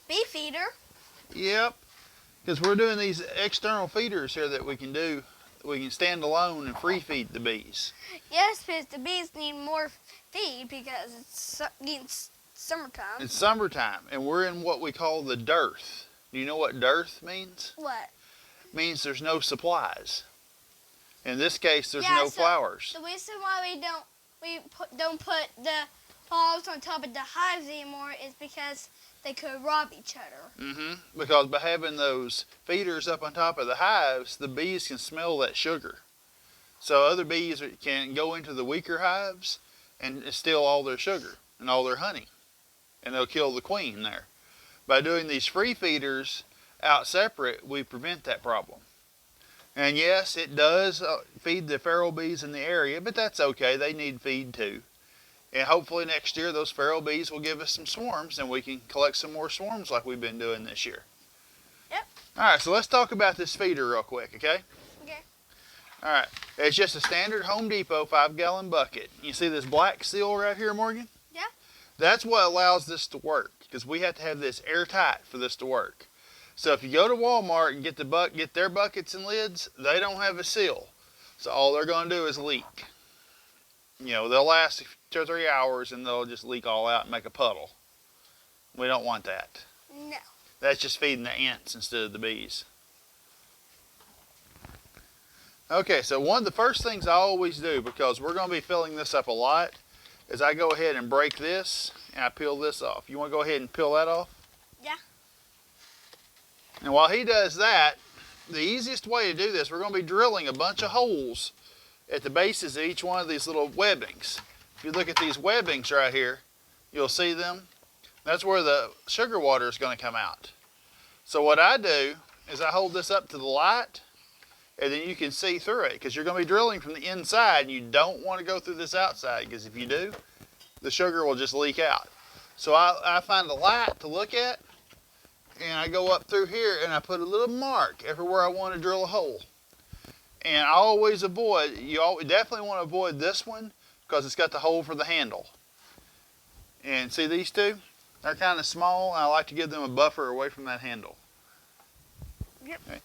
bee feeder. Yep, because we're doing these external feeders here that we can do. We can stand alone and free feed the bees. Yes, because the bees need more feed because it's summertime. It's summertime, and we're in what we call the dearth. Do you know what dearth means? What? It means there's no supplies. In this case, there's no flowers. The reason why we don't put the flowers on top of the hives anymore is because they could rob each other. Because by having those feeders up on top of the hives, the bees can smell that sugar. So other bees can go into the weaker hives and steal all their sugar and all their honey. And they'll kill the queen there. By doing these free feeders out separate, we prevent that problem. And yes, it does feed the feral bees in the area, but that's okay. They need feed too. And hopefully next year those feral bees will give us some swarms and we can collect some more swarms like we've been doing this year. Yep. Alright, so let's talk about this feeder real quick, okay? Okay. Alright, it's just a standard Home Depot 5-gallon bucket. You see this black seal right here, Morgan? Yeah. That's what allows this to work, because we have to have this airtight for this to work. So if you go to Walmart and get their buckets and lids, they don't have a seal. So all they're going to do is leak. You know, they'll last 2 or 3 hours and they'll just leak all out and make a puddle. We don't want that. No. That's just feeding the ants instead of the bees. Okay, so one of the first things I always do, because we're going to be filling this up a lot, is I go ahead and break this and I peel this off. You want to go ahead and peel that off? Yeah. And while he does that, the easiest way to do this, we're going to be drilling a bunch of holes at the bases of each one of these little webbings. If you look at these webbings right here, you'll see them. That's where the sugar water is going to come out. So what I do is I hold this up to the light, and then you can see through it, because you're going to be drilling from the inside, and you don't want to go through this outside, because if you do, the sugar will just leak out. So I find a light to look at, and I go up through here and I put a little mark everywhere I want to drill a hole. And I always avoid, definitely want to avoid this one because it's got the hole for the handle. And see these two? They're kind of small, and I like to give them a buffer away from that handle. Yep. Okay.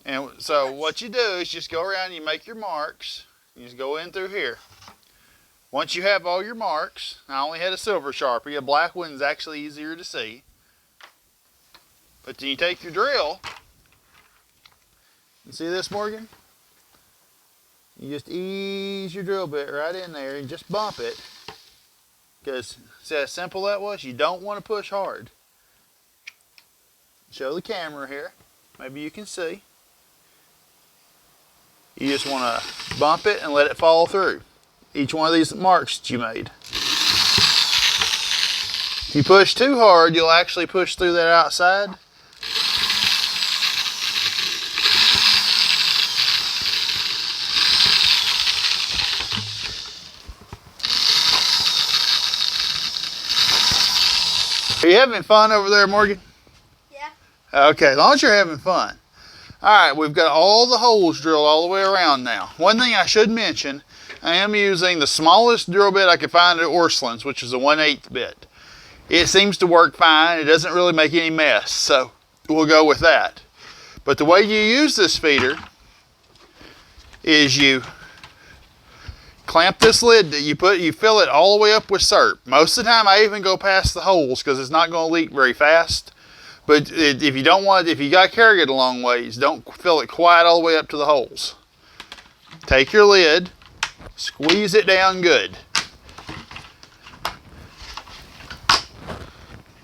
And so what you do is just go around and you make your marks. You just go in through here. Once you have all your marks, I only had a silver Sharpie. A black one is actually easier to see. But then you take your drill. You see this, Morgan? You just ease your drill bit right in there and just bump it. Because see how simple that was? You don't want to push hard. Show the camera here. Maybe you can see. You just want to bump it and let it fall through each one of these marks that you made. If you push too hard, you'll actually push through that outside. Are you having fun over there, Morgan? Yeah. Okay, as long as you're having fun. Alright, we've got all the holes drilled all the way around now. One thing I should mention, I am using the smallest drill bit I could find at Orscheln's, which is a 1/8 bit. It seems to work fine. It doesn't really make any mess, so we'll go with that. But the way you use this feeder is you clamp this lid, you fill it all the way up with syrup. Most of the time I even go past the holes because it's not going to leak very fast. But if you got to carry it a long ways, don't fill it quite all the way up to the holes. Take your lid, squeeze it down good.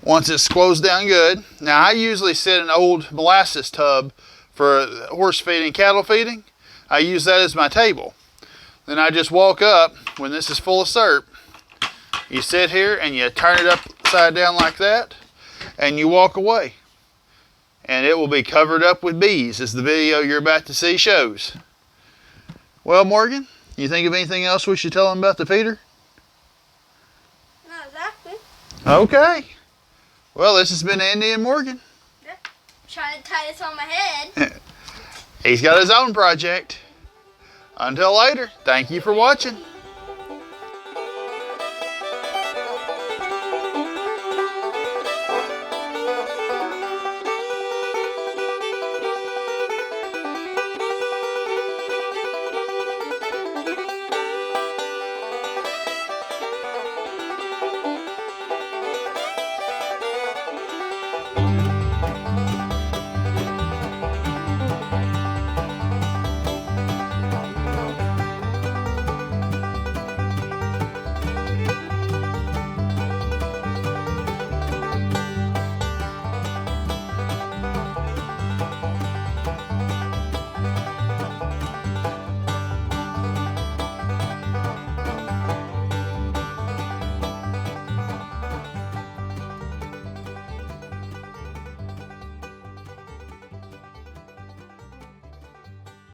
Once it's squeezed down good, now I usually set an old molasses tub for horse feeding, cattle feeding. I use that as my table. Then I just walk up, when this is full of syrup, you sit here and you turn it upside down like that, and you walk away. And it will be covered up with bees, as the video you're about to see shows. Well, Morgan, you think of anything else we should tell them about the feeder? Not exactly. Okay. Well, this has been Andy and Morgan. Yeah. Trying to tie this on my head. He's got his own project. Until later, thank you for watching.